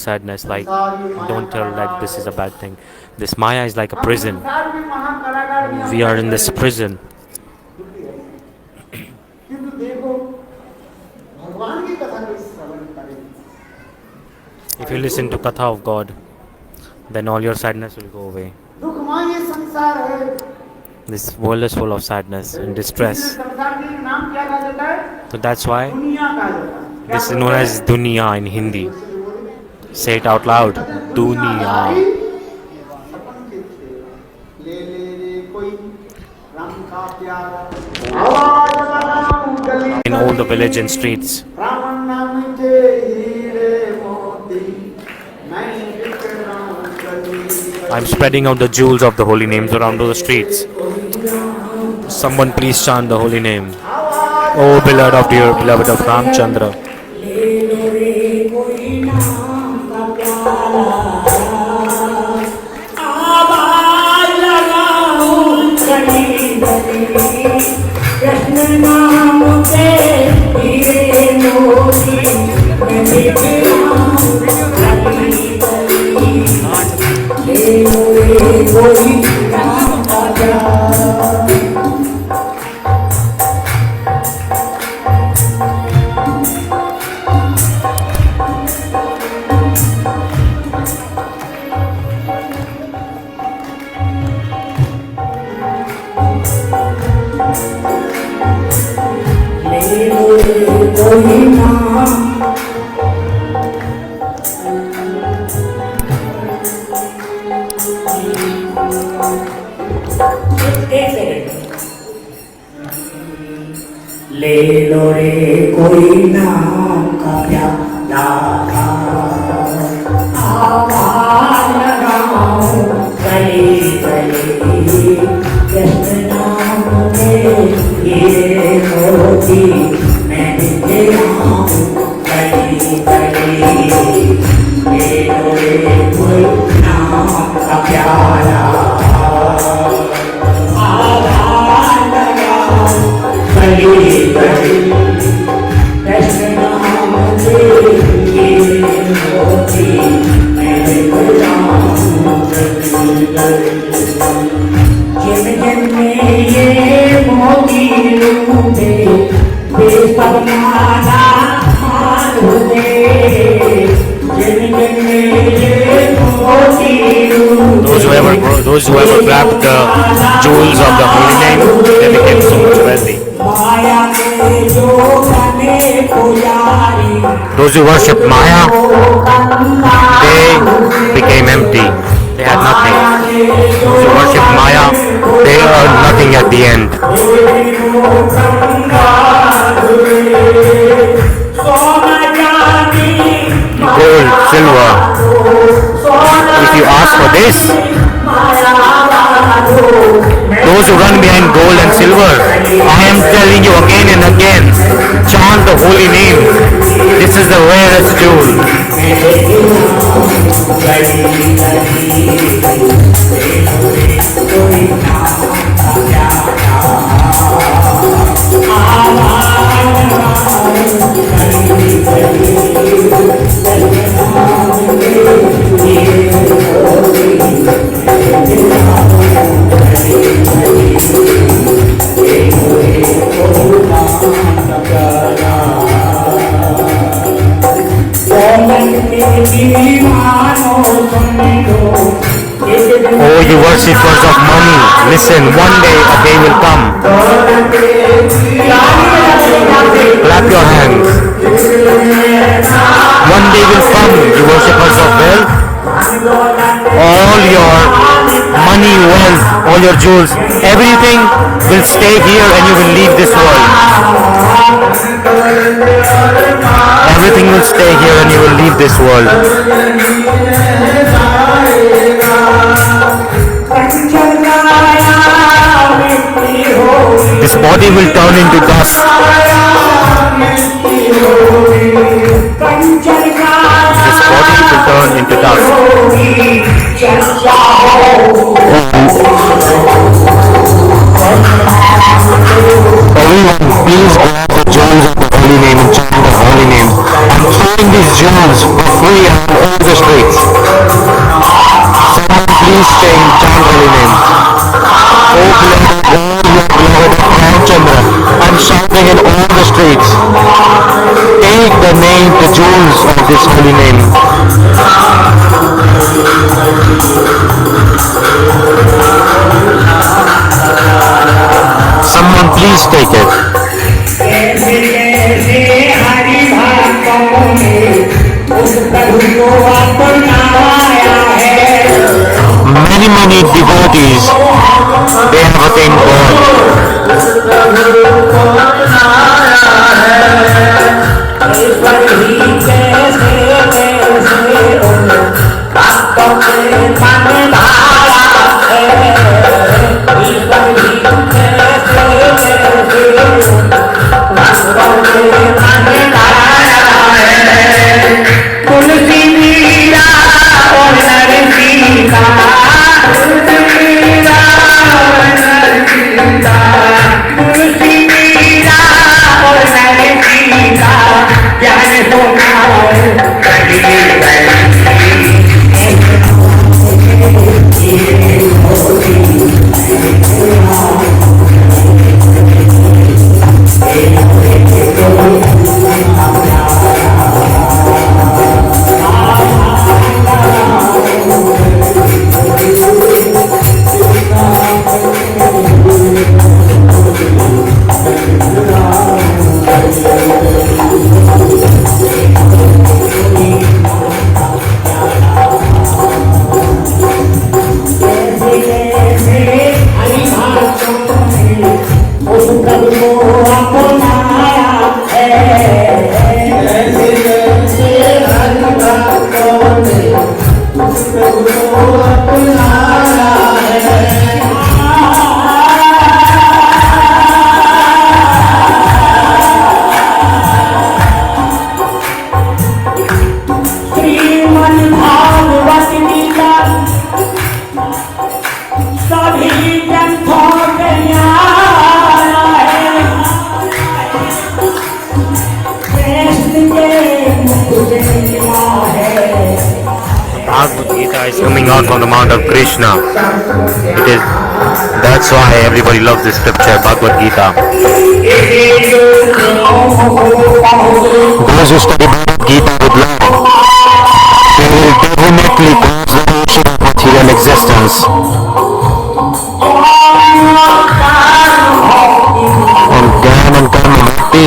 sadness. Like, don't tell that this is a bad thing. This Maya is like a prison. We are in this prison. If you listen to Katha of God, then all your sadness will go away. This world is full of sadness and distress. So that's why this is known as Dunya in Hindi. Say it out loud. Dunya. In all the village and streets. I'm spreading out the jewels of the holy names around the streets. Someone please chant the holy name. Oh beloved of dear beloved of Ramacandra. ले लो रे कोई नाम का प्याला आवाज लगाओ गली गली कृष्ण नाम में ये मोती मैं ले आऊं गली गली ले लो रे कोई नाम का प्याला Those who ever grabbed the jewels of the holy name, they became so much wealthy. Those who worship Maya, they became empty. They had nothing. Those who worship Maya, they earned nothing at the end. Gold, silver. If you ask for this, those who run behind gold and silver, I am telling you again and again, chant the holy name. This is the rarest jewel. Oh, you worshippers of money, listen, one day a day will come. Clap your hands. One day will come, you worshippers of wealth. All your money, wealth, all your jewels, everything will stay here and you will leave this world. Everything will stay here and you will leave this world. This body will turn into dust. This body will turn into dust. Everyone, please grab the jewels of the holy name and chant the holy name. I'm throwing these jewels for free and all this please chant holy name. Oh beloved God, your beloved Ramacandra, I'm shouting in all the streets. Take the name, the jewels of this holy name. Someone please take it. Many devotees, they have attained God. Bhagavad Gita is coming out from the mount of Krishna. That's why everybody loves this scripture, Bhagavad Gita. Those who study Bhagavad Gita with love, they will definitely cause the ocean of material existence. On Gyan and Karma Bhakti,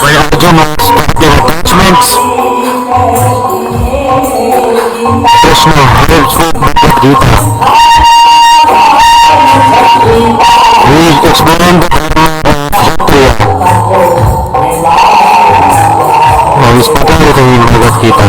when Arjuna stopped their attachments, Krishna helps with Bhagavad Gita. He explained the dharma of kshatriya. Now he's put everything in Bhagavad Gita.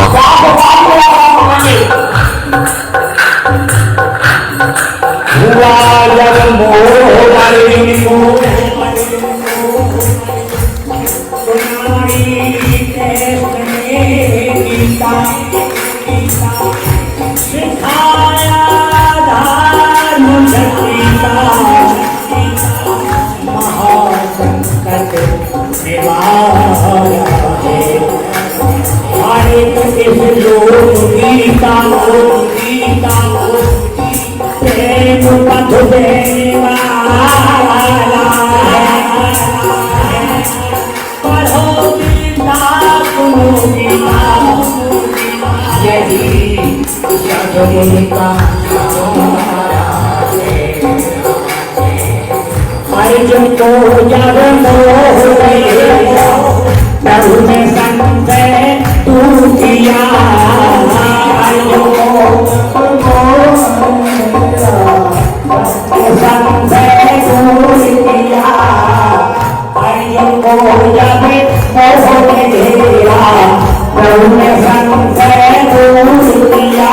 Arjun को जब मोह प्रभु ने संशय तू किया अर्जुन को संशय दूर किया अर्जुन को जब मोह में घेरा प्रभु ने संशय दूर किया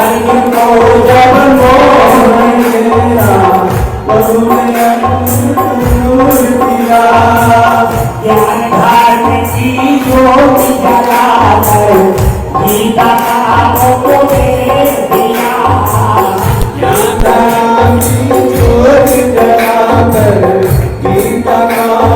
अर्जुन को जब मोह में घेरा ज्ञान धारण की ज्योति जलाकर गीता का उपदेश दिया ज्ञान धारण की ज्योति जलाकर गीता का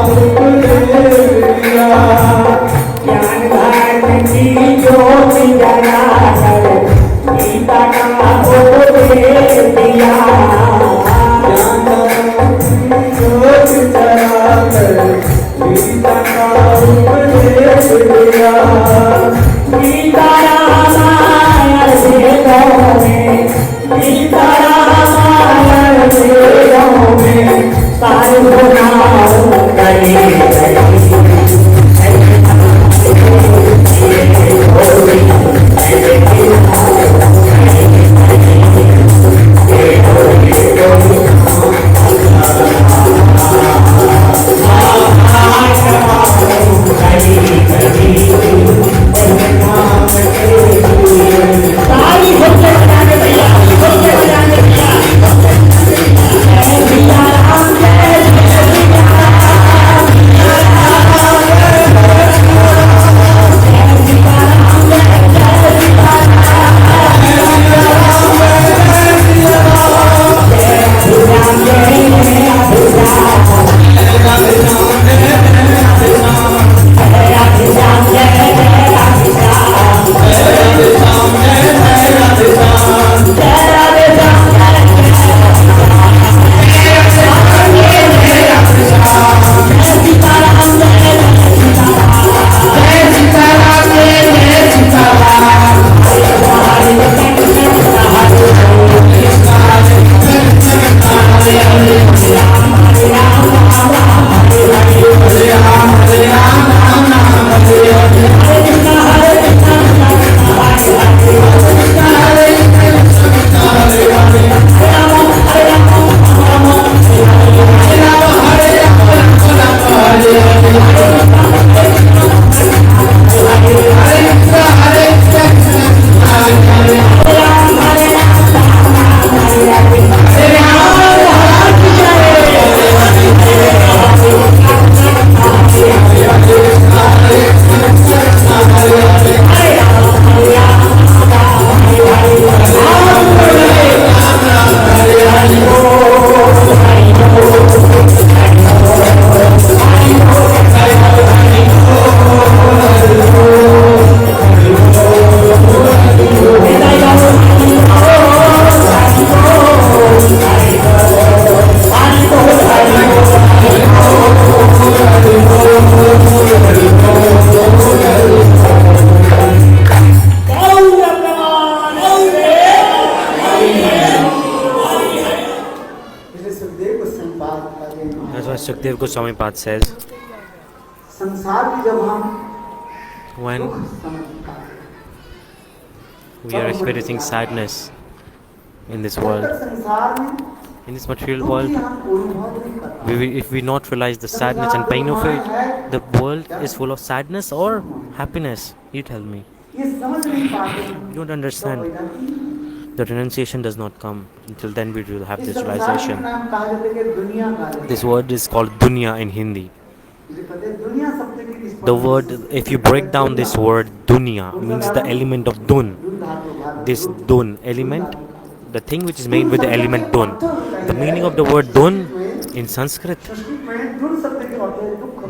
That's why Sukdev Goswami Pad says, when we are experiencing sadness in this world, in this material world, if we not realize the sadness and pain of it, the world is full of sadness or happiness? You tell me. You don't understand. The renunciation does not come. Until then we will have this realization. This word is called dunya in Hindi. The word, if you break down this word, dunya means the element of dun. This dun element, the thing which is made with the element dun. The meaning of the word dun in Sanskrit,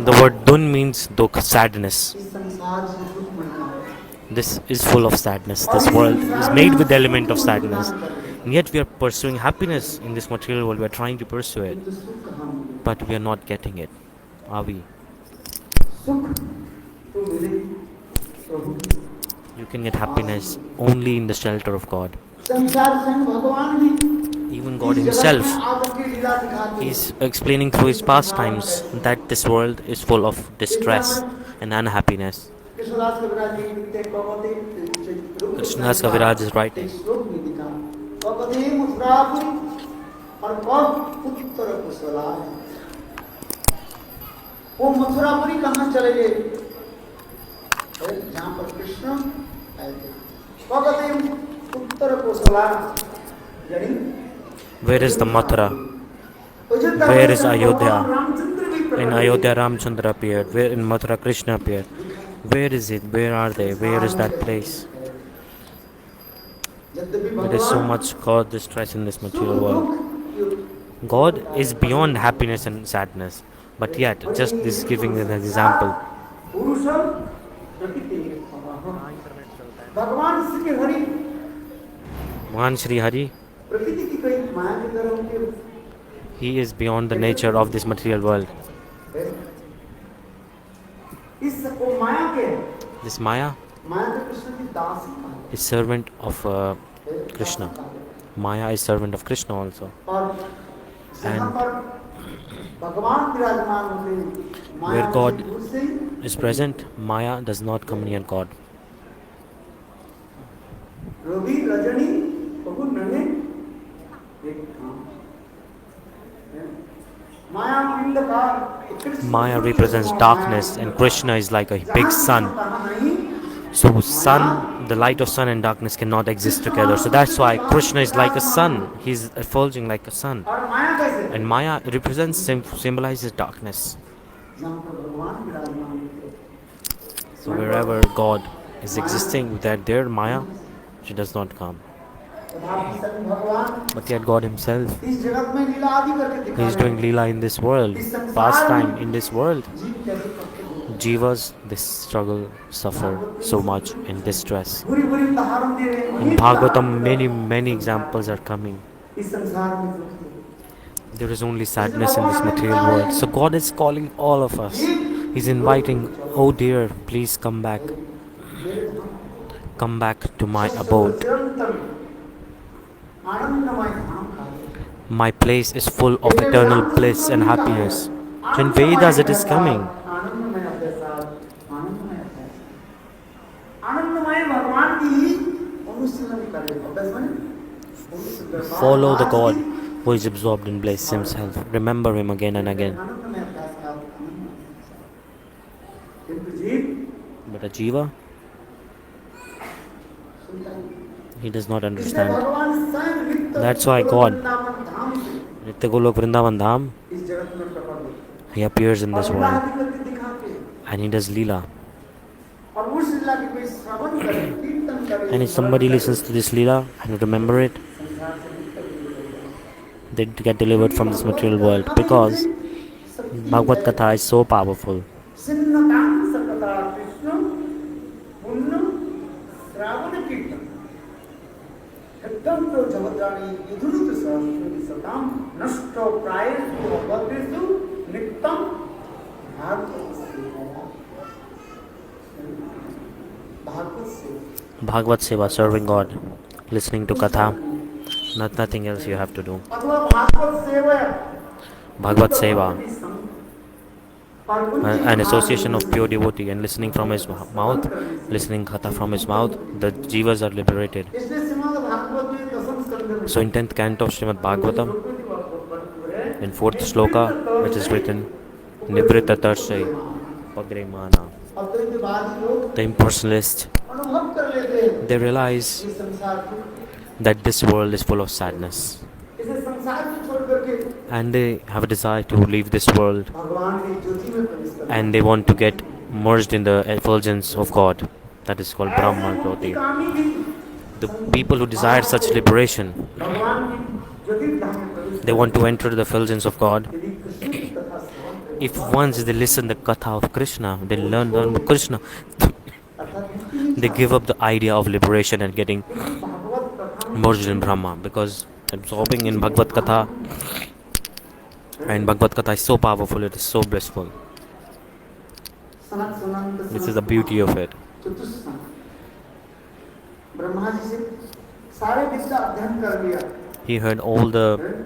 the word dun means dukh, sadness. This is full of sadness. This world is made with the element of sadness. And yet we are pursuing happiness in this material world. We are trying to pursue it. But we are not getting it. Are we? You can get happiness only in the shelter of God. Even God himself is explaining through his pastimes that this world is full of distress and unhappiness. Krishnadas Kaviraj is writing, where is the Mathura? Where is Ayodhya? In Ayodhya Ramacandra appeared. Where in Mathura Krishna appeared? Where is it? Where are they? Where is that place? There is so much God distress in this material world. God is beyond happiness and sadness. But yet, just this giving an example. Bhagwan Sri Hari, he is beyond the nature of this material world. This Maya is servant of Krishna. Maya is servant of Krishna also. And where God is present, Maya does not come near God. Maya represents darkness and Krishna is like a big sun. So sun, the light of sun and darkness cannot exist together. So that's why Krishna is like a sun. He's effulging like a sun. And Maya represents, symbolizes darkness. So wherever God is existing, that there Maya, she does not come. But yet God himself, he is doing Lila in this world, pastime in this world. Jivas, they struggle, suffer so much in distress. In Bhagavatam, many examples are coming. There is only sadness in this material world. So God is calling all of us. He's inviting, oh dear, please come back. Come back to my abode. My place is full of eternal bliss and happiness. So in Vedas it is coming. Follow the God who is absorbed in bliss himself. Remember him again and again. But a jiva, he does not understand. That's why God, Nitya Golok Vrindavan Dham, he appears in this world and he does Lila. And if somebody listens to this Lila and remember it, they get delivered from this material world, because Bhagavad Gita is so powerful. Bhagavat Seva, serving God, listening to Katha, nothing else you have to do. Bhagavat Seva, an association of pure devotee, and listening from his mouth, listening katha from his mouth, the jivas are liberated. So in 10th canto of Srimad Bhagavatam, in 4th sloka, which is written, Nibrita Tarsai Pagrimana, the impersonalists, they realize that this world is full of sadness, and they have a desire to leave this world, and they want to get merged in the effulgence of God, that is called Brahma Jyoti. The people who desire such liberation, they want to enter the effulgence of God. If once they listen the katha of Krishna, they learn Krishna, they give up the idea of liberation and getting merged in Brahma, because absorbing in Bhagavad Katha, and Bhagavad Katha is so powerful, it is so blissful. This is the beauty of it. He heard all the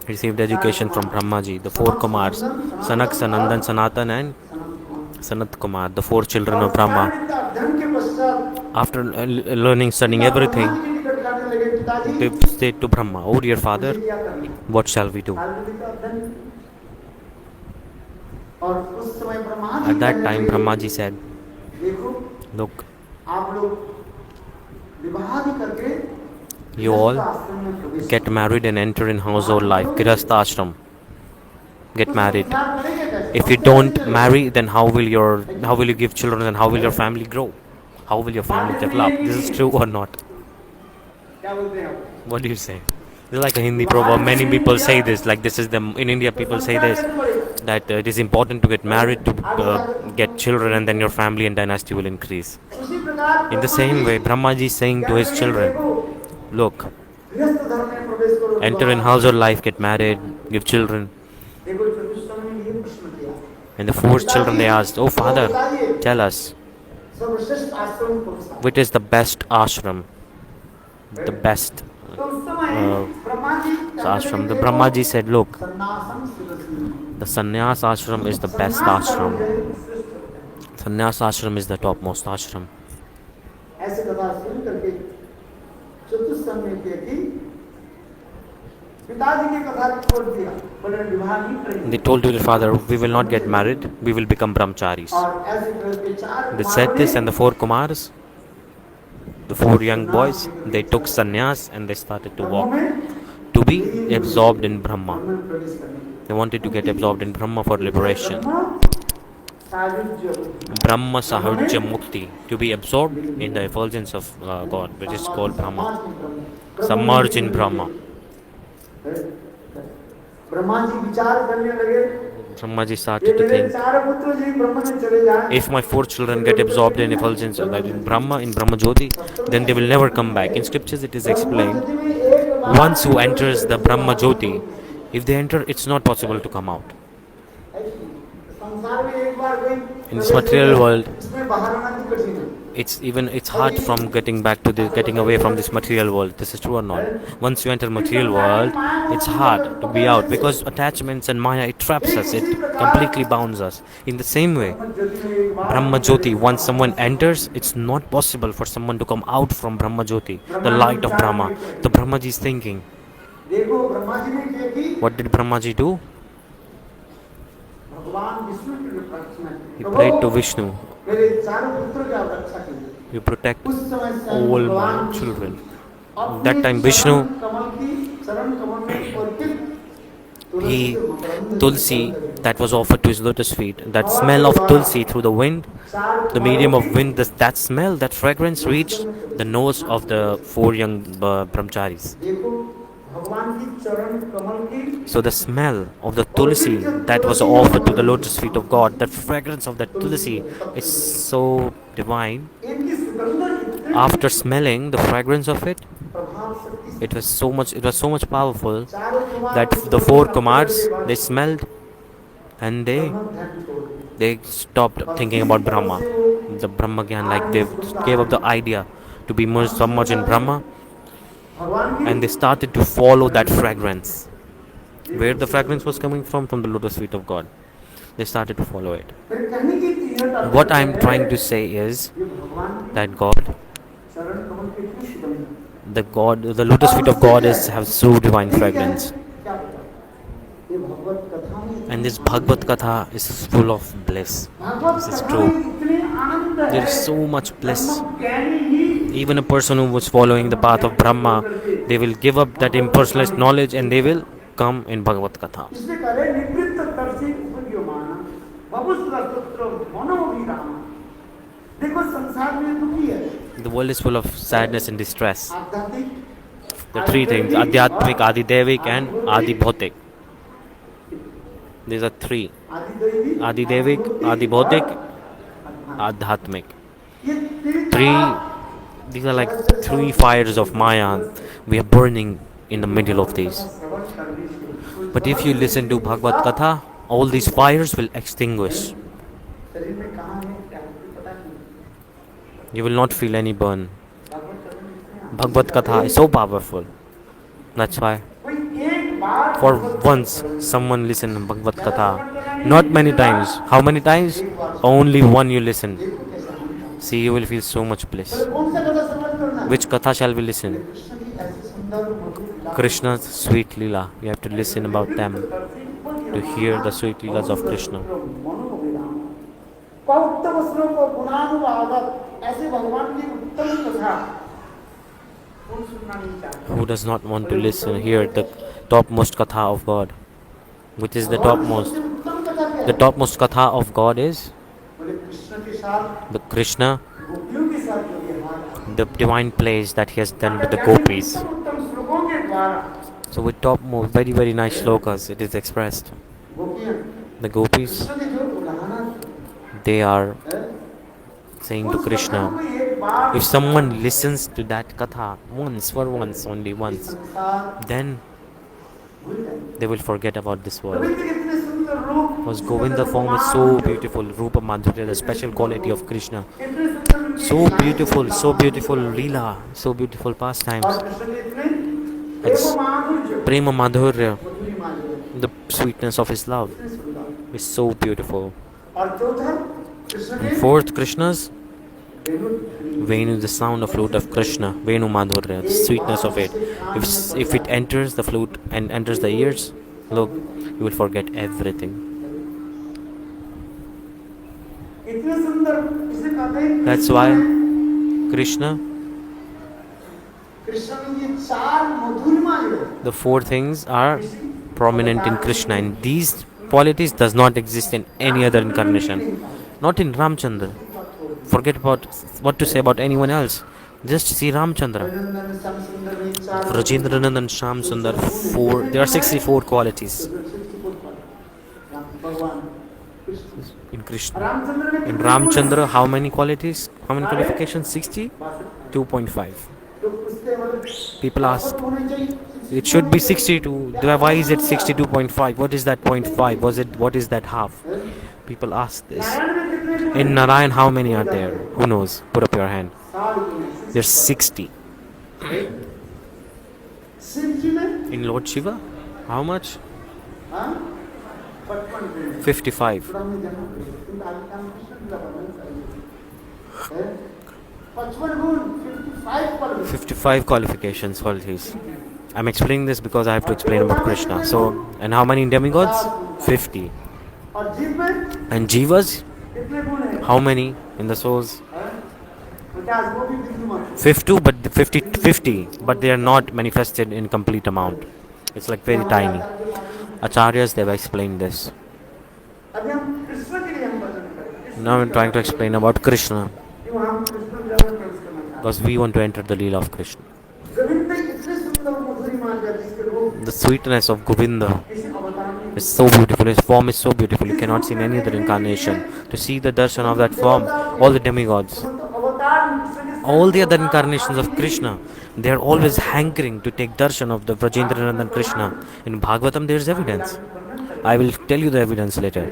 received education from Brahmaji, the 4 Kumars, Sanak, Sanandan, Sanatan and Sanat Kumar, the 4 children of Brahma. After learning, studying everything, they said to Brahma, "Oh dear father, what shall we do?" At that time, Brahmaji said, "Look, you all get married and enter in household life, Grihastha ashram. Get married. If you don't marry, then how will you give children, and how will your family grow? How will your family develop? This is true or not?" What do you say? This is like a Hindi proverb. Many people say this. Like this is in India, people say this, that it is important to get married, to get children, and then your family and dynasty will increase. In the same way, Brahmaji is saying to his children, "Look, enter in household life, get married, give children." And the 4 children, they asked, "Oh father, tell us, which is the best ashram? The best ashram?" The Brahmaji said, "Look, the sannyas ashram is the best ashram. Sannyas ashram is the topmost ashram." They told to their father, "We will not get married, we will become brahmacharis." They said this, and the 4 Kumars, the 4 young boys, they took sannyas and they started to walk, to be absorbed in Brahma. They wanted to get absorbed in Brahma for liberation. Brahma Sahajya Mukti, to be absorbed in the effulgence of God, which is called Brahma. Submerged in Brahma. Brahmaji started to think, if my 4 children get absorbed in effulgence in Brahma, in Brahma Jyoti, then they will never come back. In scriptures it is explained, once who enters the Brahma Jyoti, if they enter, it's not possible to come out. In this material world, it's hard from getting away from this material world. This is true or not? Once you enter material world, it's hard to be out, because attachments and maya, it traps us, it completely bounds us. In the same way, Brahma Jyoti, once someone enters, it's not possible for someone to come out from Brahma Jyoti, the light of Brahma. The Brahmaji is thinking, what did Brahmaji do? He prayed to Vishnu, "You protect all my children." That time Vishnu, Tulsi that was offered to his lotus feet, that smell of Tulsi through the wind, the medium of wind, that smell, that fragrance reached the nose of the 4 young brahmacharis. So the smell of the Tulsi that was offered to the lotus feet of God, that fragrance of that Tulsi is so divine. After smelling the fragrance of it, it was so much powerful that the 4 Kumars, they smelled and they stopped thinking about Brahma, the Brahma Gyan, like they gave up the idea to be submerged in Brahma, and they started to follow that fragrance. Where the fragrance was coming from the lotus feet of God. They started to follow it. फिर कहने की तीव्र तात्पर्य What I am है, trying to say is ये भगवान that God, चरण कमल के कुछ बने the lotus feet of God have so divine ये क्या है? fragrance. क्या पता? ये भगवत कथा में And this Bhagavad Katha is full of bliss. Bhagavad This is कथा में true. इतने आनंद है, There is so much bliss. ब्रह्मज्ञानी ही Even a person who was following the path of Brahma, they will give up that impersonalized knowledge and they will come in Bhagavad Katha. इसलिए कहे निवृत्त तरसी उपयोमाना बबुस्त्र पुत्र मनोविराम। देखो संसार में दुखी है, The world is full of sadness and distress. आध्यात्मिक, The three things, Adhyatmik, Adidevic and Adibhautik. These are three. आदिदैवी, Adidevic, Adibhautik, Adhyatmik. ये These are like three fires of Maya. We are burning in the middle of these. श्रवण करने से But if you listen to Bhagavad Katha, all these fires will extinguish. शरीर में कहाँ है क्या है पता नहीं। You will not feel any burn. भगवत कथा में इतने Bhagavad Katha is so powerful. That's why कोई एक बार for once someone listen to Bhagavad Katha. Not many times. How many times? Only one you listen. देखो कैसा होता है। See, you will feel so much bliss. कौन सा कथा समझ करना है? Which Katha shall we listen? Krishna की ऐसी सुंदर मधुर लीला, Krishna's sweet Leela. You have to listen about them to hear the sweet Leelas of Krishna. मनोविराम। उत्तम श्लोक गुणानुवादक, ऐसे भगवान की उत्तम कथा कौन सुनना नहीं चाहता? Who does not want to listen, hear the topmost Katha of God? Which is the topmost? उत्तम कथा क्या The है? topmost Katha of God is बोले कृष्ण के साथ the Krishna, गोपियों के साथ जो व्यवहार, the divine plays that he has done with the gopis. उत्तम श्लोकों के द्वारा So with topmost, very very nice shlokas, it is expressed. गोपियां The gopis, कृष्ण के जो उदाहरण they are है, saying to उस Krishna, कथा को एक बार if someone listens to that Katha once, for once, only once, संसार then भूल जाए। they will forget about this world. Govind के इतने सुंदर रूप, Because Govinda form is so beautiful, Rupa Madhurya, the special quality of Krishna. इतने सुंदर उनके So beautiful Leela, so beautiful pastimes. और कृष्ण के इतने It's प्रेम माधुर्य, Prema Madhurya, मधुरी माधुर्य, the sweetness of his love इतने सुंदर। is so beautiful. और चौथा कृष्ण And के fourth, Krishna's Venu, Venu, the sound of flute of Krishna, Venu Madhurya, the sweetness of it. If it enters the flute and enters the ears, look, you will forget everything. इतने सुंदर, इसे कहते हैं That's why Krishna, Krishna में ये चार मधुरिमा जो है, the four things are prominent in Krishna, and these qualities does not exist in any other incarnation. Not in Ramchandra. Forget about what to say about anyone else. Just see Ramchandra. नंदन श्याम सुंदर में चार Rajendranandan Sham Sundar, there are 64 qualities भगवान Krishna, in Krishna. Ramchandra में In कितने गुण हैं? Ramchandra, how many qualities? How many qualifications? 60? 2.5. तो उसके मतलब People ask, बहुत होने चाहिए। it should be 62. Why is it 62.5? What is that 0.5? What is that half? People ask this. Narayan में कितने गुण In Narayan, how many are there? Who knows? Put up your hand. हैं? 60 गुण हैं। There's 60. शिव जी में In Lord Shiva, how much? हाँ 55 गुण हैं। 55. थोड़ा मैं जमा करूँ, क्योंकि आगे काम कृष्ण जी का वर्णन करेंगे। हैं? 55 गुण, 55 पर 55 qualifications for these. I'm explaining this because I have to explain about Krishna. So, and how many demigods? 50. और जीव में And Jivas, कितने गुण हैं? how many in the souls? 50 वो भी बिंदु मात्र। 50, but 50, but they are not manifested in complete amount. It's like very tiny. Acharyas, they've explained this. अभी हम कृष्ण के लिए हम वर्णन करेंगे। Now I'm trying to explain about Krishna क्यों हम कृष्ण लीला में प्रवेश करना चाहते because we want to enter the Leela of Krishna. हैं। गोविंद में इतने सुंदर मधुरी मार्ग है, जिसके रूप The sweetness of Govinda इस अवतार में is so beautiful. His form is so beautiful. You cannot see in any other incarnation. To see the darshan of that form, all the demigods, तो अवतार कृष्ण के all the other incarnations of Krishna, they are always hankering to take darshan of the Vrajendranandan Krishna. In Bhagavatam, there is evidence. I will tell you the evidence later.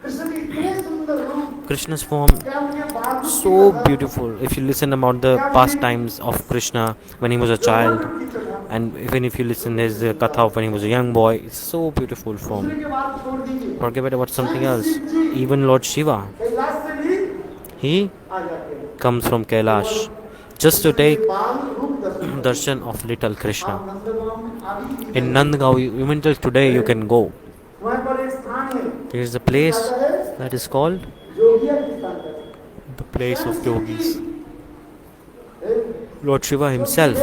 Krishna के इतने सुंदर रूप, Krishna's form क्या उनके बाल so beautiful. If you listen about the pastimes of Krishna when he was a child, And even if you listen his katha when he was a young boy, it's so beautiful form. दूसरे के बात छोड़ दीजिए, Forget about something else. Shiv ji Even Lord Shiva, Kailash से भी he आ जाते हैं, comes from Kailash just to take बाल रूप दर्शन darshan of little Krishna. आप नंदगांव में अभी भी In Nandgaon, even till today, you can go. वहाँ पर एक स्थान है, There is a place that is called जोगिया की स्थान है। the place of yogis. Lord Shiva himself,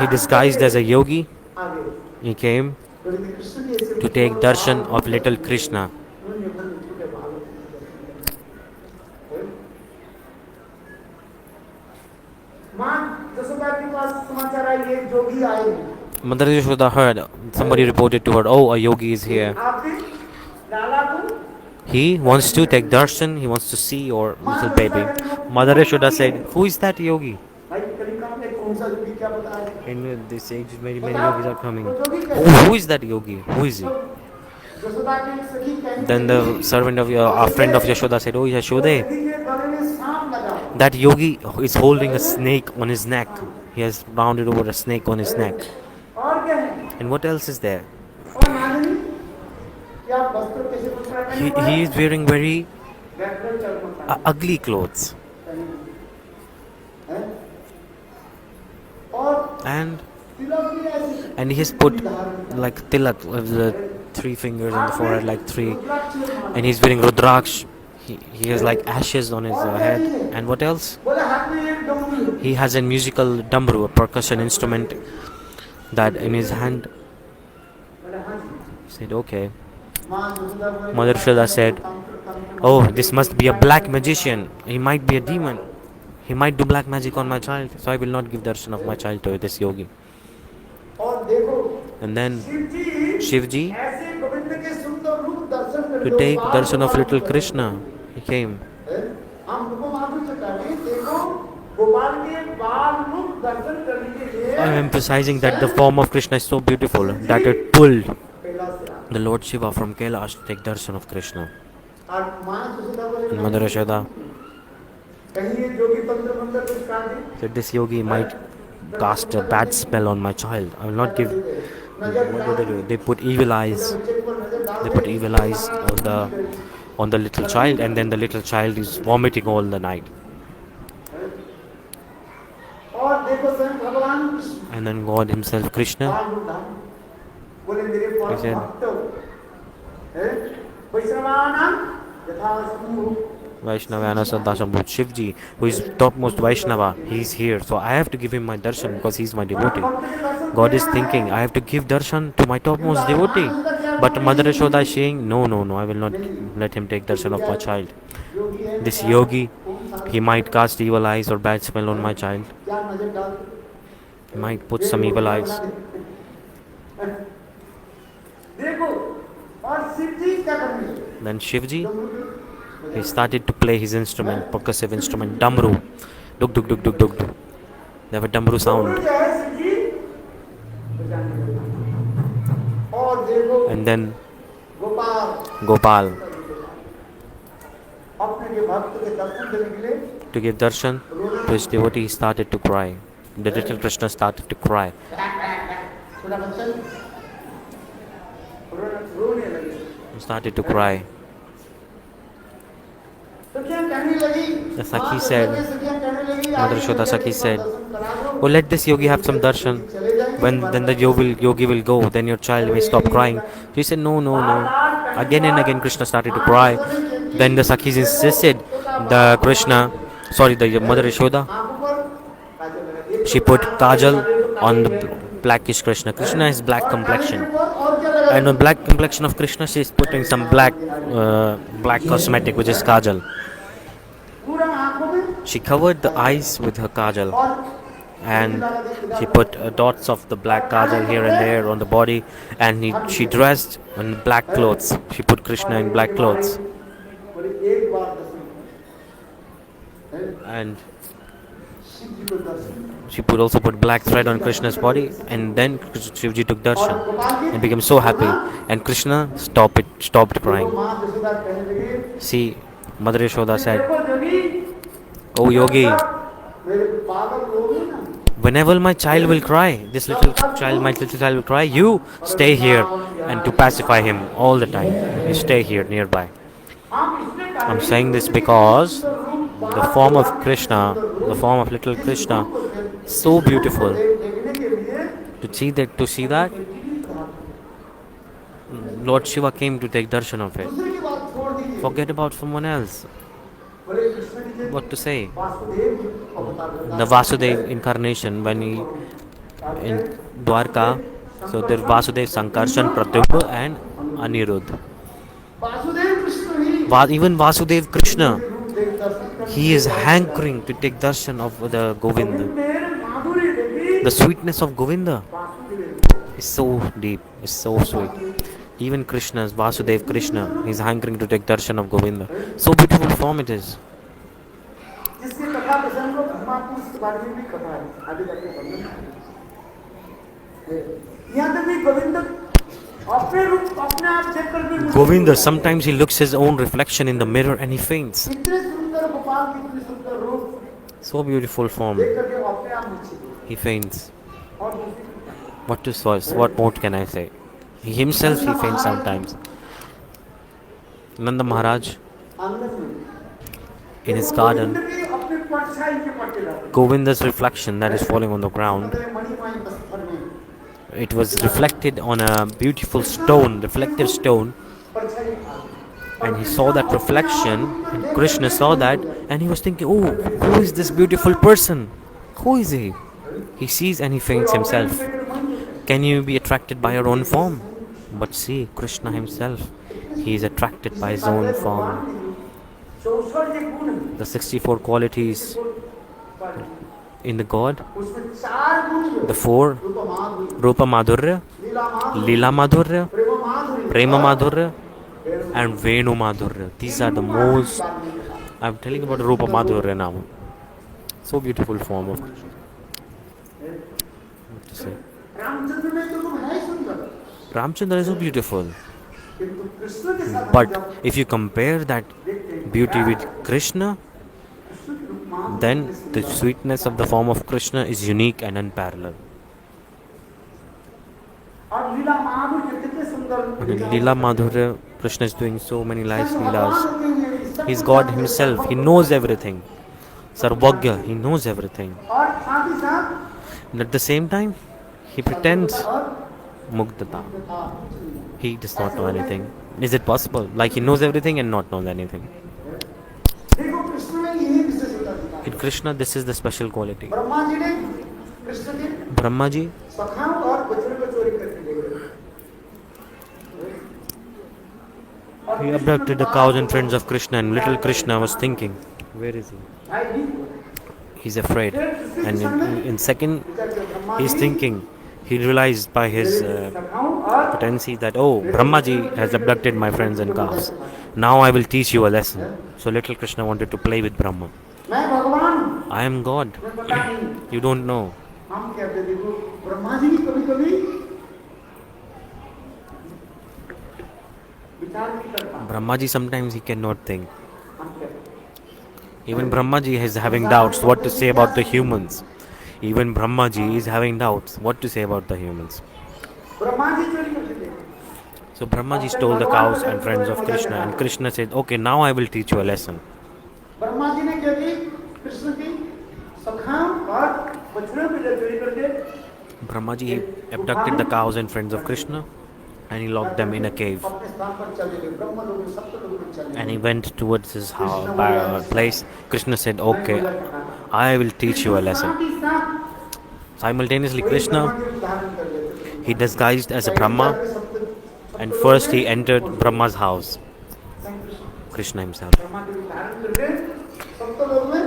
he disguised as a yogi. आगे He came तो लेकिन कृष्ण के ऐसे to take darshan of little Krishna. उन्होंने अपने छोटे बालों को दर्शन किया। माँ जसोदा के पास समाचार आए, ये जोगी आए हैं। Mother Yashoda heard, somebody reported to her, oh, a yogi is here. आप भी लाला को He wants to take darshan, he wants to see your little baby. Mother Yashoda said, who is that yogi? भाई कलिका में कौन सा जोगी क्या बता रहे हैं? In this age, many yogis are coming. वो जोगी कैसे? Oh, who is that yogi? Who is he? Jasoda की एक सखी कहने Then the servant of a friend of Yashoda said, oh, Yashode, लगी के गले में सांप लगा। that yogi is holding a snake on his neck. He has rounded over a snake on his neck. और क्या है? And what else is there? और नागनी क्या वस्त्र कैसे वस्त्र पहने हुए He is wearing very background चल ugly clothes. हैं? और And तिलक भी ऐसे he has put like tilak, the 3 fingers on the forehead, like 3. And he's wearing rudraksh. He has like ashes on his head. And what else? बोले हाथ में एक डमरू He has a musical dambru, a percussion instrument, that in his hand. बोले हाँ जी। He said, okay. माँ जसोदा बोले, Mother Yashoda said, oh, this must be a black magician. He might be a demon. He might do black magic on my child. So I will not give darshan of my child to this yogi. और देखो And then Shiv ji Shivji, ऐसे गोविंद के सुंदर रूप दर्शन करने to take बाल darshan of Gopal little को Krishna, he came. हैं? हम रूप माधुर्य से कह रहे हैं, देखो गोपाल के बाल रूप दर्शन करने के लिए I am emphasizing that the form of Krishna is so beautiful that it pulled Kailash से आए। the Lord Shiva from Kailash to take darshan of Krishna. और माँ जसोदा बोले, And Mother Yashoda कहीं ये जोगी तंत्र मंत्र कुछ कर दे, said, this yogi might cast a bad spell on my child. I will not give. What do they do? They put evil eyes. बच्चे के ऊपर नजर डाल They put evil eyes on the little child, and then the little child is vomiting all the night. और देखो स्वयं भगवान Krishna And then God himself, Krishna, बाल रूप धारण, बोले मेरे परम He said, भक्त हैं, वैष्णवानां यथा समूह Vaishnavana Sadasambhut Shivji, who is topmost Vaishnava, he is here. So I have to give him my darshan because he is my devotee. God is thinking, I have to give darshan to my topmost devotee. But Mother Yashoda is saying, no, I will not let him take darshan of my child. This yogi, he might cast evil eyes or bad spell on my child. क्या नजर डाल He might put some evil eyes. देखो और शिव जी क्या करने लगे? Then Shivji, he started to play his instrument, percussive instrument, damru. Duk duk duk duk duk duk. They have a damru sound. जो है शिव जी बजाने लगे। और देखो And then गोपाल Gopal, अपने के भक्त के दर्शन देने के लिए to give darshan to his devotee, he started to cry. The little Krishna started to cry. छोटा बच्चा रोने लगे। He started to cry. तो क्या कहने लगी? The Sakhi माँ said, सखियाँ कहने लगी, Mother "आइए, Yashoda Sakhi मेरे said, दर्शन करा दो। oh, let this yogi have some darshan. चले जाएंगे, When then the yogi will go, then your child may stop crying. She said, no. Again and again Krishna started to cry. Then the Sakhis insisted, the Mother Yashoda, आँखों पर काजल लगा दिए। she put kajal on the blackish Krishna. Krishna has black complexion. और क्या लगा? And on black complexion of Krishna, she is putting some black cosmetic, which is kajal. पूरा आँखों में She covered the eyes with her kajal. और And she put dots of the black kajal here and there on the body, and she dressed in black clothes. She put Krishna in black clothes, बोले एक बार दर्शन करो। and Shiv जी को दर्शन she also put black thread on Krishna's body, and then Shivji took और darshan Gopal की and became so happy, and Krishna stopped crying. माँ जसोदा कहने लगी, See, Mother Yashoda said, देखो जोगी, oh yogi, मेरे पागल लोग हैं ना, Whenever my child will cry, this little child, my little child will cry, you stay here and to pacify him all the time. You stay here nearby. I'm saying this because the form of Krishna, the form of little Krishna, so beautiful. To see that, Lord Shiva came to take darshan of it. Forget about someone else. What to say? The Vasudev incarnation when he in Dwarka, so there Vasudev, Sankarshan, Pratyumbha and Anirudh. Even Vasudev Krishna, he is hankering to take darshan of the Govinda. The sweetness of Govinda is so deep, is so sweet. Even Krishna's Vasudev Krishna, he is hankering to take darshan of Govinda. So beautiful form it is. Govinda, sometimes he looks his own reflection in the mirror and he faints. So beautiful form. He faints. What more can I say? He himself he faints sometimes. Nanda Maharaj, in his garden, Govinda's reflection that is falling on the ground, it was reflected on a beautiful stone, reflective stone, and he saw that reflection, and Krishna saw that, and he was thinking, oh, who is this beautiful person? Who is he? He sees and he faints himself. Can you be attracted by your own form? But see, Krishna himself, he is attracted by his own form. The 64 qualities in the God, the 4, Rupa Madhurya, Lila Madhurya, Prema Madhurya, and Venu Madhurya. These are the most, I'm telling about Rupa Madhurya now. So beautiful form of Krishna. What to say? Ramchandra is so beautiful. But if you compare that beauty with Krishna, then the sweetness of the form of Krishna is unique and unparalleled. In Lila Madhurya, Krishna is doing so many nice Leelas. He's God himself. He knows everything. Sarvagya, he knows everything. And at the same time, he pretends Mugdata. He does not know anything. Is it possible? Like he knows everything and not knows anything. In Krishna, this is the special quality. Brahmaji, he abducted the cows and friends of Krishna, and little Krishna was thinking, where is he? He's afraid. And in second, he's thinking, he realized by his potency that, oh, Brahmaji has abducted my friends and cows. Now I will teach you a lesson. So little Krishna wanted to play with Brahma. I am God. You don't know. Brahmaji sometimes he cannot think. Even Brahmaji is having doubts what to say about the humans. Even Brahmaji is having doubts what to say about the humans. So Brahmaji stole the cows and friends of Krishna, and Krishna said, okay, now I will teach you a lesson. Brahmaji abducted the cows and friends of Krishna and he locked them in a cave. And he went towards his place. Krishna said, okay, I will teach you a lesson. Simultaneously, Krishna, he disguised as a Brahma, and first he entered Brahma's house. Krishna himself.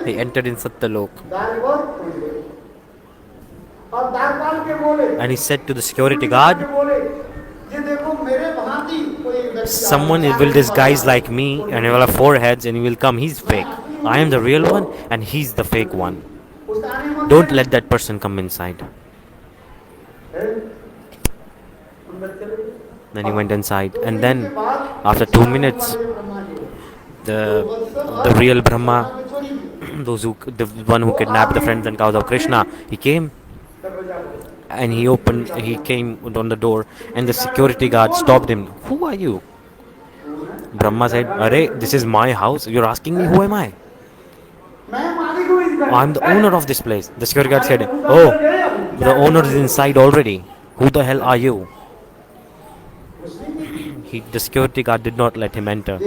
He entered in Satyalok. And he said to the security guard, someone will disguise like me and he will have 4 heads and he will come. He's fake. I am the real one and he's the fake one. Don't let that person come inside. Then he went inside, and then after 2 minutes, the real Brahma, the one who kidnapped the friends and cows of Krishna, he came and he came on the door, and the security guard stopped him. Who are you? Brahma said, Arey, this is my house. You're asking me who am I? I'm the owner of this place. The security guard said, oh, the owner is inside already. Who the hell are you? The security guard did not let him enter.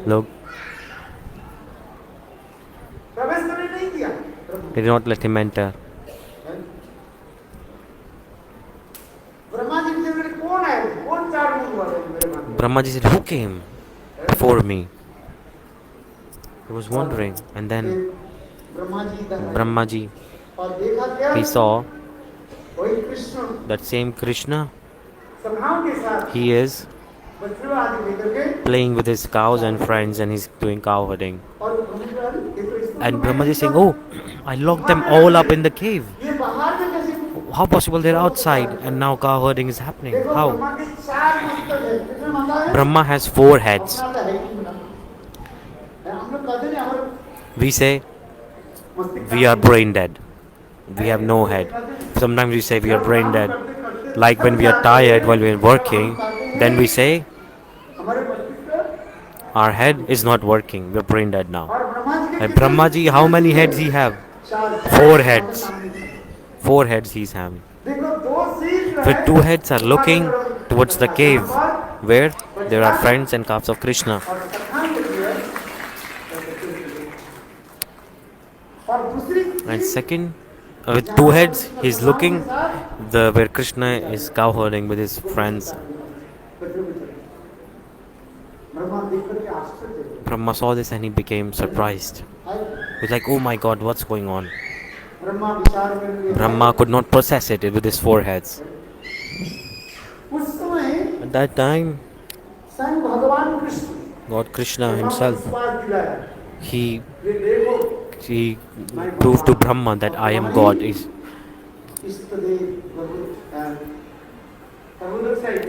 Look, they did not let him enter. Brahmaji said, who came before me? He was wondering, and then Brahmaji, he saw that same Krishna. He is playing with his cows and friends, and he's doing cow herding. And Brahmaji is saying, oh, I locked them all up in the cave. How possible they're outside and now cow herding is happening? How? Brahma has 4 heads. We say we are brain dead. We have no head. Sometimes we say we are brain dead. Like when we are tired while we are working, then we say our head is not working. We are brain dead now. And Brahmaji, how many heads he have? 4 heads. 4 heads he's having. The 2 heads are looking towards the cave where there are friends and calves of Krishna. And second, with 2 heads, he's looking where Krishna is cow herding with his friends. Brahma saw this and he became surprised. He's like, oh my God, what's going on? Brahma could not process it with his 4 heads. At that time, God Krishna himself, he proved to Brahma that I am God.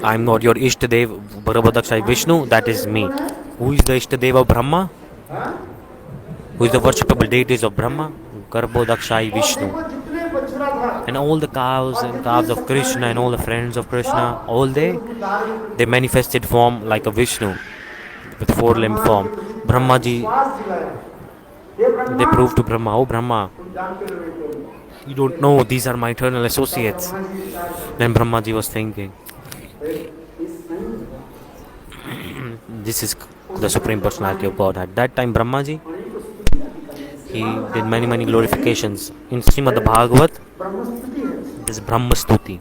I am not your Ishtadev, Bhagavatat-saptaha Vishnu, that is me. Who is the Ishtadev of Brahma? Who is the worshipable deities of Brahma? Garbhodakshai Vishnu. And all the cows and calves of Krishna and all the friends of Krishna, all they manifested form like a Vishnu with 4-limb form. Brahmaji, they proved to Brahma, oh Brahma, you don't know, these are my eternal associates. Then Brahmaji was thinking, this is the Supreme Personality of God. At that time, Brahmaji, he did many glorifications. In Srimad Bhagavat, this Brahma Stuti.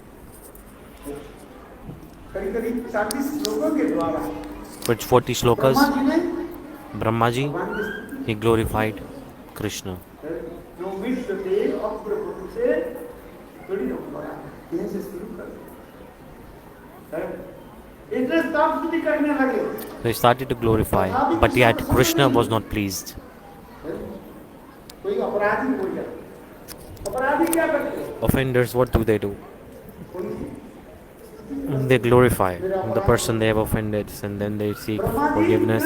With 40 slokas, Brahmaji, he glorified Krishna. So he started to glorify, but yet Krishna was not pleased. Offenders, what do? They glorify the person they have offended, and then they seek forgiveness.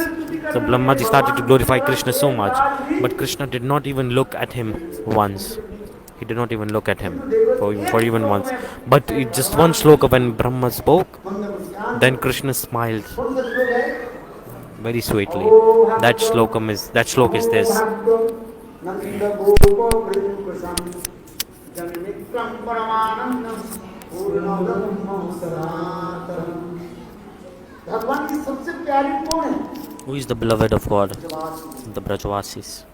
So Brahmaji started to glorify Krishna so much, but Krishna did not even look at him once. He did not even look at him for even once. But just one sloka when Brahma spoke, then Krishna smiled very sweetly. That sloka is this. Who is the beloved of God? The Brajvasis.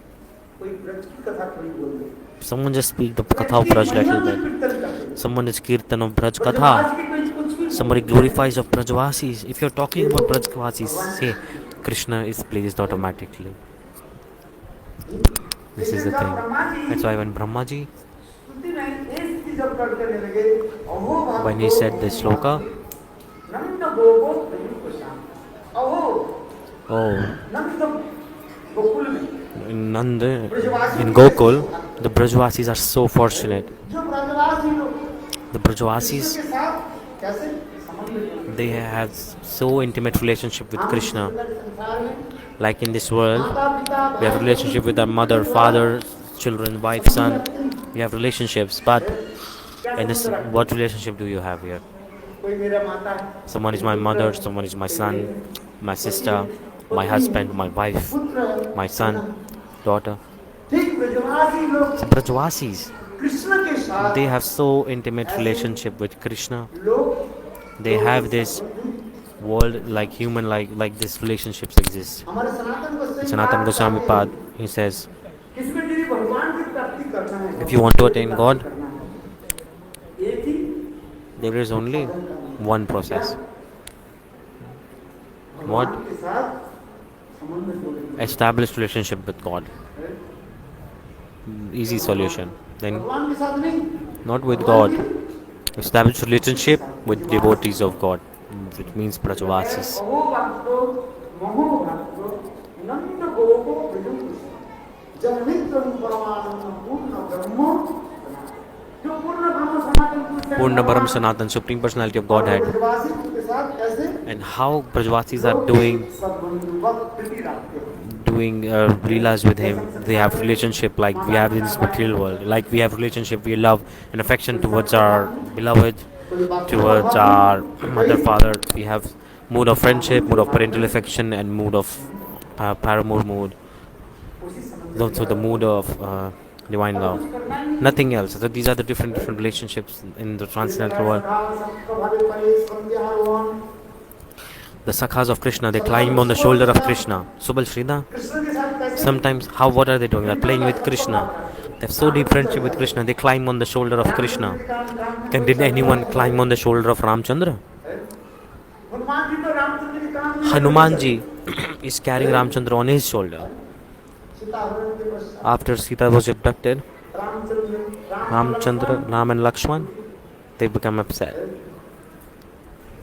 Someone just speak the Katha of Braj little bit. Someone is Kirtan of Braj Katha. Somebody glorifies of Brajvasis. If you're talking about Brajvasis, say Krishna is pleased automatically. This is the thing. That's why when Brahmaji, when he said this sloka, in Gokul, the Brajvasis are so fortunate. The Brajvasis, they have so intimate relationship with Krishna. Like in this world, we have relationship with our mother, father, children, wife, son. We have relationships, but And this, what relationship do you have here? कोई मेरा माता है, Someone is my mother, someone is my son, my sister, my husband, my wife, पुत्र है, my son, daughter. ठीक ब्रजवासी लोग So Brajvasis, Krishna के साथ they have so intimate relationship with Krishna. लोग They have this world like human, like these relationships exist. हमारे Sanatan Goswami Sanatana Goswami Pad, he says, किसमें यदि भगवान की प्राप्ति करना है, if you want to attain God, करना है, एक ही there is only one process. What? भगवान के साथ संबंध जोड़ेंगे, Established relationship with God. Easy solution. Then भगवान के साथ नहीं, not with God. Establish relationship with devotees of God, which means Brajavasis. अहो भक्तो महो भक्तो नंद गोपो ब्रजम जनित्रम परमानंद पूर्ण ब्रह्म, जो पूर्ण ब्रह्म सनातन पुरुष है, Purna Param Sanatan, Supreme Personality of Godhead. ब्रजवासी के साथ कैसे And how Brajavasis are doing सब बंधुवत प्रीति रखते हैं, Leelas with him. They have relationship like we have in this material world. Like we have relationship, we love and affection towards our beloved, towards our mother, father. We have mood of friendship, mood of parental affection, and mood of paramour mood. Also the mood of divine love. Nothing else. So these are the different relationships in the transcendental world. The sakhas of Krishna, they climb on the shoulder of Krishna. Subal Shrida, Krishna के साथ कैसे sometimes, what are they doing? They're playing with Krishna. They have so deep friendship with Krishna, they climb on the shoulder of Krishna. Then did anyone climb on the shoulder of Ramacandra? Hanuman ji तो रामचंद्र के काम में Hanumanji is carrying Ramacandra on his shoulder. सीताहरण के पश्चात After Sita was abducted, Ramchandra Ramacandra, Ram and Lakshman, they become upset.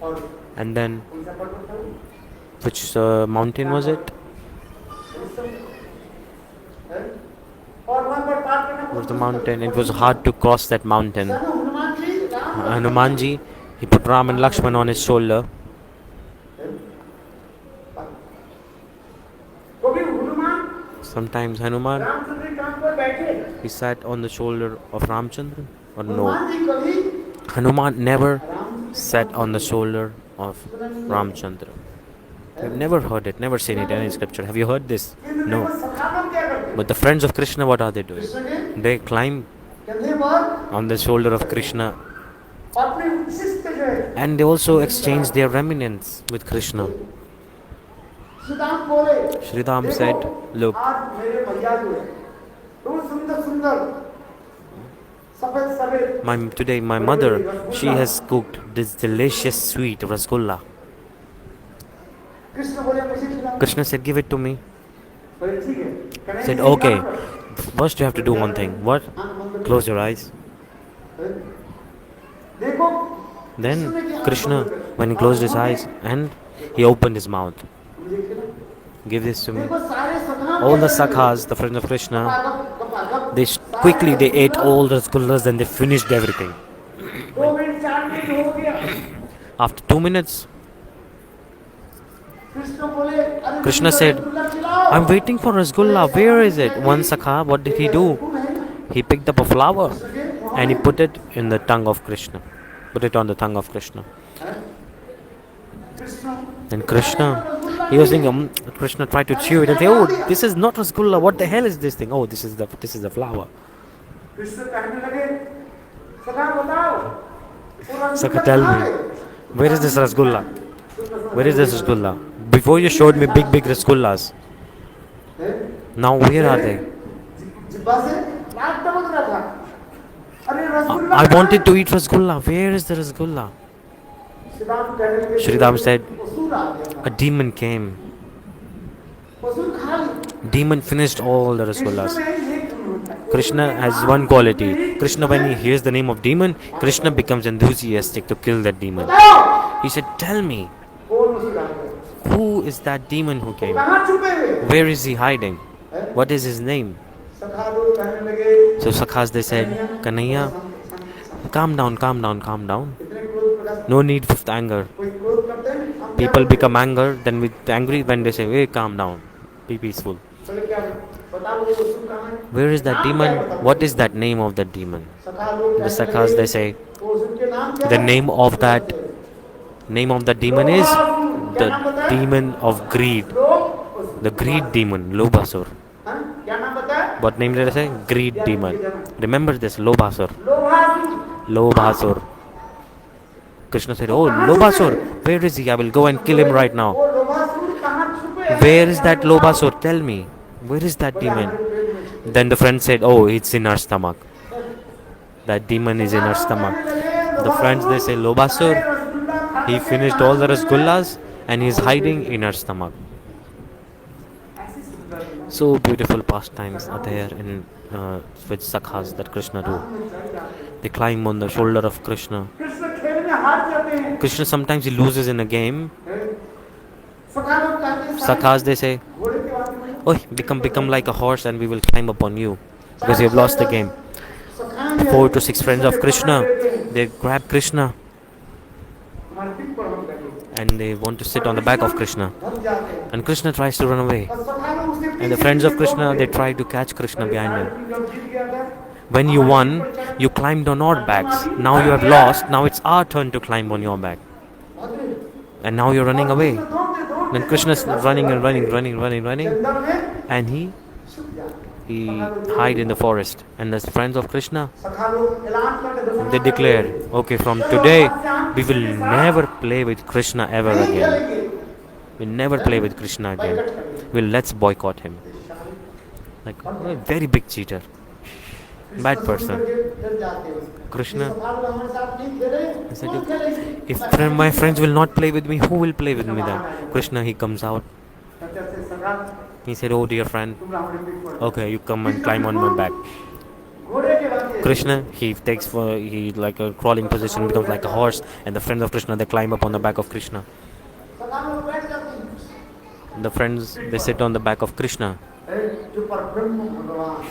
और And then, कौन सा पर्वत था वो? which mountain was it? और वहाँ पर पार करना Was the mountain? It was hard to cross that mountain. Hanuman ji Ram Hanumanji, he put Ram and Lakshman on his shoulder. कभी हनुमान Sometimes Hanuman, रामचंद्र के काम पर बैठे, he sat on the shoulder of Ramachandra. Or no, Hanuman ji कभी Hanuman never Ram sat on the shoulder of Ramachandra. I've never heard it, never seen it in any scripture. Have you heard this? No. सखा लोग क्या करते But the friends of Krishna, what are they doing? Krishna के They climb कंधे पर on the shoulder of Krishna अपने उच्छिष्ट जो है and they also exchange their remnants with Krishna. Sudam बोले Sridham देखो, said, look, आज मेरे भैया जो है वो सुंदर सुंदर सफेद सफेद today my mother, she has cooked this delicious sweet rasgulla. Krishna बोले मुझे खिलाओ, Krishna said, give it to me. बोले ठीक है, कहने Said, से okay, खिलाओ। first you have to do one thing. What? आंख बंद कर। Close your eyes. देखो Then Krishna, when he closed his eyes and he opened his mouth, मुझे खिलाओ। give this to me. देखो सारे सखा All the sakhas, the friends of Krishna, they quickly they ate all the rasgullas and they finished everything. 2 minute 4 minute हो गया, After 2 minutes, Krishna बोले अरे Krishna मुझे said, रसगुल्ला खिलाओ। I'm waiting for rasgulla. Where is it? One sakha, what did he do? He picked up a flower and he put it in the tongue of Krishna. Put it on the tongue of Krishna. Then Krishna, he was thinking, Krishna tried to chew it and say, oh, this is not rasgulla. What the hell is this thing? Oh, this is the flower. Krishna कहने लगे सखा बताओ, वो Sakha, rasgulla tell कहाँ me, है? where is this rasgulla? Where is this rasgulla? Before you showed me big rasgullas. Now where are they? Jivba से नाक टपक रहा था, अरे रसगुल्ला I कहाँ wanted है? to eat rasgulla. Where is the rasgulla? Shriram कहने लगे, Sridham said, असुर आ गया, a demon came. असुर खा ली। Demon finished all the rasgullas. Krishna में एक गुण होता है। Krishna has one quality. Krishna, when he hears the name of demon, Krishna becomes enthusiastic to kill that demon. बताओ, He said, tell me, कौन असुर आ गया? who is that demon who came? कहाँ छुपे हुए? Where is he hiding? What is his name? सखा लोग कहने लगे, So Sakhas, they said, Kanhaiya, calm down, calm down, calm down. इतने क्रोध प्रकाश, No need of anger. कोई क्रोध करते हैं, हम क्या People करते become angry, then with angry when they say, hey, calm down, be peaceful. हैं? बोले क्या? Where is that demon? What is that name of that demon? The Sakhas, they say, the name of that demon is the demon of greed. The greed demon, Lobasur. What name did I say? Greed demon. Remember this, Lobasur. Lobasur. Krishna said, oh, Lobasur, where is he? I will go and kill him right now. Where is that Lobasur? Tell me. Where is that demon? Then the friend said, oh, it's in our stomach. That demon is in our stomach. The friends, they say, Lobasur, he finished all the rasgullas and he is hiding in our stomach. So beautiful pastimes are there in with Sakhas that Krishna do. They climb on the shoulder of Krishna. Krishna sometimes he loses in a game. Sakhas, they say, oh, become like a horse and we will climb upon you because you have lost the game. 4 to 6 friends of Krishna, they grab Krishna and they want to sit on the back of Krishna. And Krishna tries to run away. And the friends of Krishna, they try to catch Krishna behind him. When you won, you climbed on our backs. Now you have lost. Now it's our turn to climb on your back. And now you're running away. Then Krishna's running and running. And he hide in the forest. And the friends of Krishna, they declare, okay, from today, we will never play with Krishna ever again. We'll never play with Krishna again. Let's boycott him. Like a very big cheater. Bad person. Krishna said, if my friends will not play with me, who will play with me then? Krishna, he comes out. He said, oh dear friend, okay, you come and climb on my back. Krishna, he like a crawling position, becomes like a horse, and the friends of Krishna, they climb up on the back of Krishna. The friends, they sit on the back of Krishna,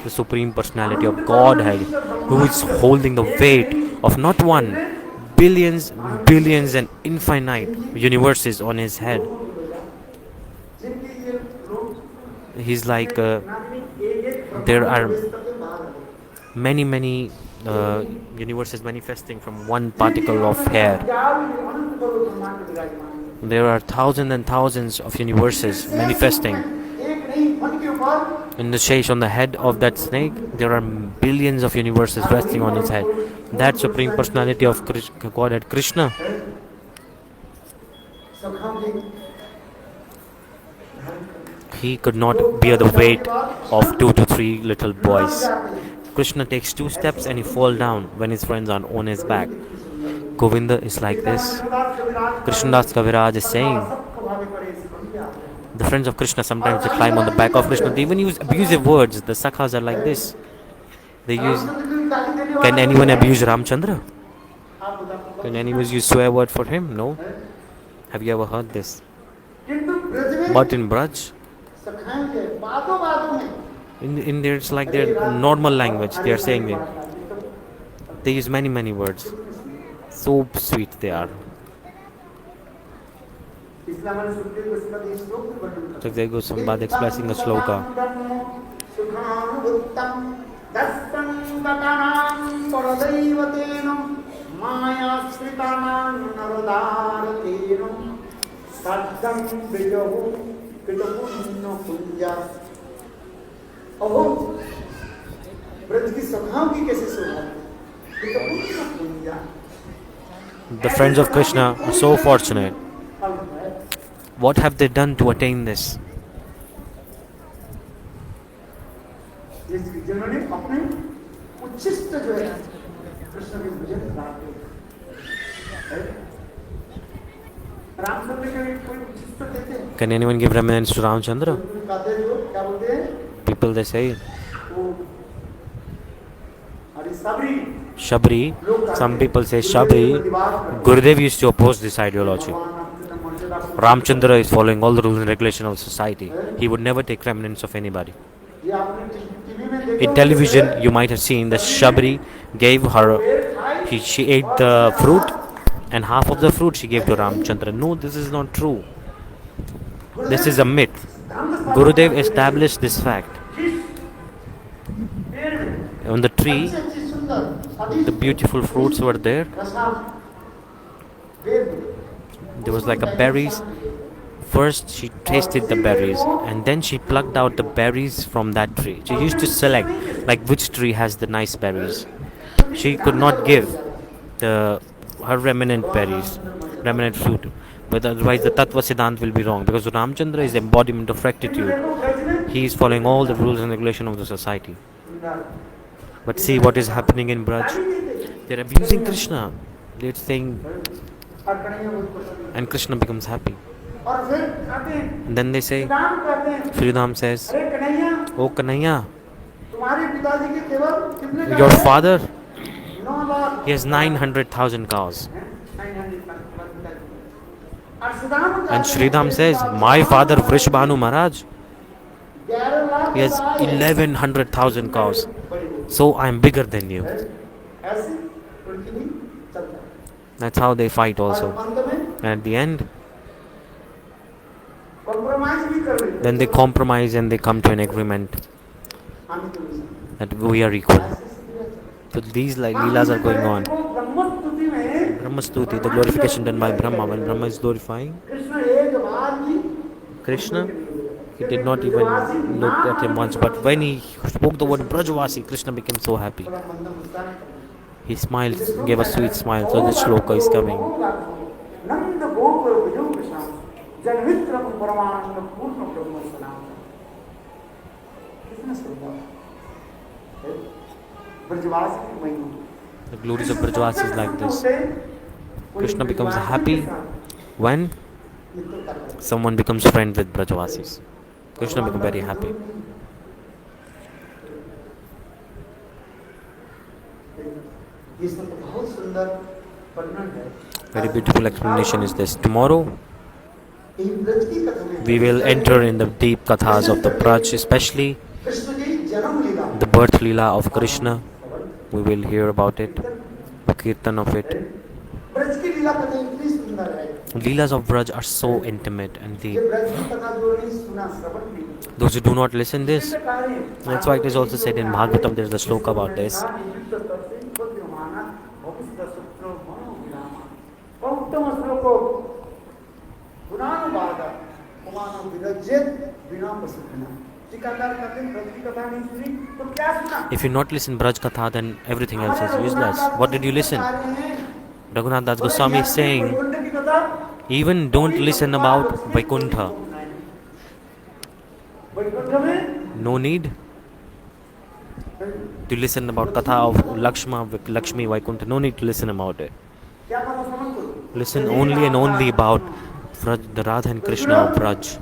the Supreme Personality of Godhead, who is holding the weight of not one, billions and infinite universes on his head. He's like, there are many universes manifesting from one particle of hair. There are thousands and thousands of universes manifesting. In the shesh, on the head of that snake, there are billions of universes resting on its head. That Supreme Personality of Godhead, Krishna, he could not bear the weight of 2 to 3 little boys. Krishna takes 2 steps and he falls down when his friends are on his back. Govinda is like this. Krishnadas Kaviraj is saying, the friends of Krishna sometimes they climb on the back of Krishna. They even use abusive words. The Sakhas are like this. They use, can anyone abuse Ramacandra? Can anyone use swear word for him? No. Have you ever heard this? But in Braj, in there it's like their normal language. They are saying it. They use many words. So sweet they are. So there goes somebody expressing a sloka. The friends of Krishna are so fortunate. What have they done to attain this? Can anyone give remnants to Ramacandra? People they say Shabri. Some people say Shabri. Gurudeva used to oppose this ideology. Ramacandra is following all the rules and regulations of society. He would never take remnants of anybody. In television, you might have seen that Shabri gave her, she ate the fruit and half of the fruit she gave to Ramacandra. No, this is not true. This is a myth. Gurudeva established this fact. On the tree, the beautiful fruits were there. There was like a berries. First she tasted the berries and then she plucked out the berries from that tree. She used to select like which tree has the nice berries. She could not give her remnant berries, remnant fruit, but otherwise the Tattva Siddhant will be wrong, because Ramacandra is the embodiment of rectitude. He is following all the rules and regulations of the society. But see what is happening in Braj. They are abusing Krishna. They are saying, and Krishna becomes happy. And then they say, Sridham says, "Oh Kanhaiya, your father, he has 900,000 cows." And Sridham says, "My father Vrishbhanu Maharaj, he has 1100,000 cows. So I am bigger than you." That's how they fight also. And at the end, then they compromise and they come to an agreement that we are equal. So these Leelas are going on. Brahmastuti, the glorification done by Brahma. When Brahma is glorifying Krishna, he did not even look at him once. But when he spoke the word Brajvasi, Krishna became so happy. He smiled, gave a sweet smile. So this shloka is coming. The glories of Brajvasi is like this. Krishna becomes happy when someone becomes friend with Brajvasis. Krishna becomes very happy. Very beautiful explanation is this. Tomorrow we will enter in the deep kathas of the Braj, especially the birth Lila of Krishna. We will hear about it, the kirtan of it. Leelas of Braj are so intimate and deep. Those who do not listen this, that's why it is also said in Bhagavatam, there is a shloka about this. If you not listen Braj Katha, then everything else is useless. What did you listen? Raghunath Das Goswami is saying, even don't listen about Vaikuntha. No need to listen about Katha of Lakshmi, Vaikuntha. No need to listen about it. Listen only and only about the Radha and Krishna of Braj.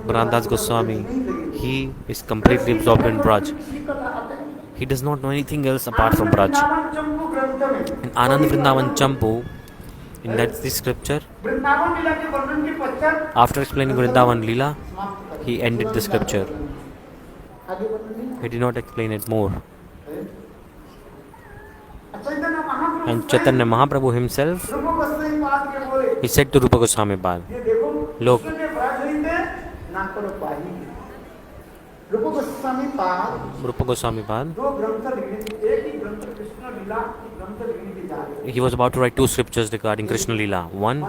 Raghunath Das Goswami, he is completely absorbed in Braj. He does not know anything else apart from Braj. In Anand Vrindavan Champu, in this scripture, after explaining Vrindavan Lila, he ended the scripture. He did not explain it more. And Chaitanya Mahaprabhu himself, he said to Rupa Goswami Pad, "Look, Rupa Goswami Pad, he was about to write two scriptures regarding Krishna Lila. One,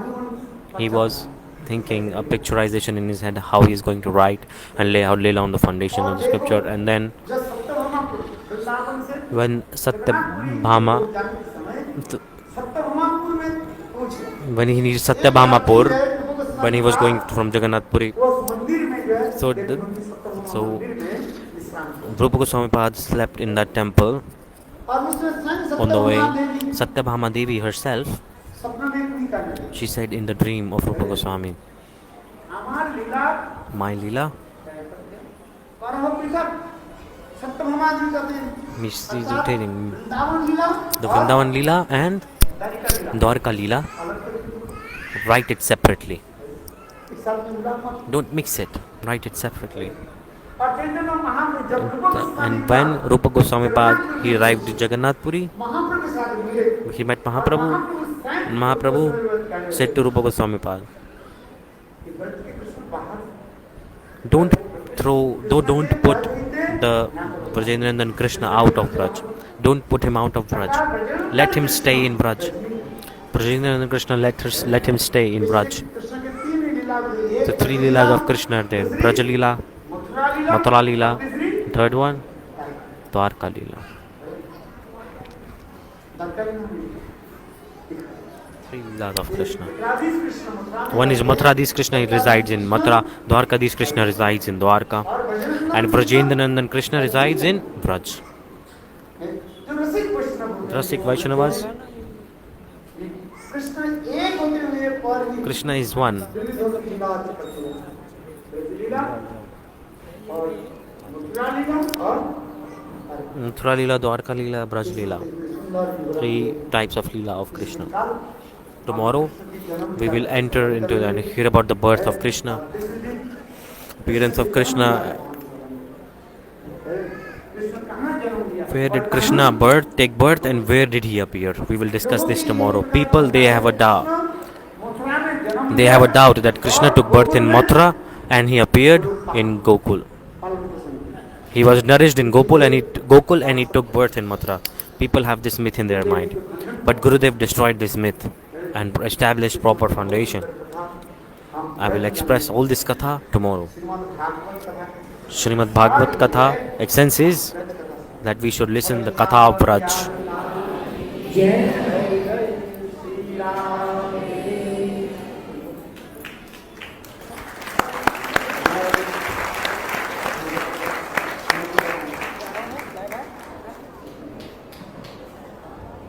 he was thinking a picturization in his head, how he is going to write and lay down the foundation of the scripture. And then when when he needed Satyabhamapur, when he was going from Jagannath Puri, so Rupa Goswami Pad slept in that temple. On the way, Satyabhama Devi herself, she said in the dream of Rupa Goswami, "My Lila," she is retaining the Vrindavan Lila and Dwarka Lila. Write it separately. Don't mix it. Write it separately. And when Rupa Goswami Pad, he arrived in Jagannath Puri, he met Mahaprabhu. And Mahaprabhu said to Rupa Goswami Pad, "Don't put the Brajendranandan Krishna out of Braj. Don't put him out of Braj. Let him stay in Braj. Brajendranandan Krishna, let him stay in Braj. The three Leelas of Krishna are there. Braj Leela, Mathura Leela, third one, Dwarka Leela. Three Leelas of Krishna. One is Mathuradis Krishna, he resides in Mathura. Dwarkadis Krishna resides in Dwarka. And Brajendranandan Krishna resides in Braj. Rasik Vaishnavas. Krishna is one. Mathura Leela, Dwarka Leela, Braj Leela. Three types of Leela of Krishna. Tomorrow we will enter into and hear about the birth of Krishna, appearance of Krishna. Where did Krishna take birth and where did he appear? We will discuss this tomorrow. People, they have a doubt. They have a doubt that Krishna took birth in Mathura and he appeared in Gokul. He was nourished in Gokul and he took birth in Mathura. People have this myth in their mind. But Gurudev destroyed this myth and established proper foundation. I will express all this katha tomorrow. Srimad Bhagavat katha, essence is that we should listen the katha of Braj.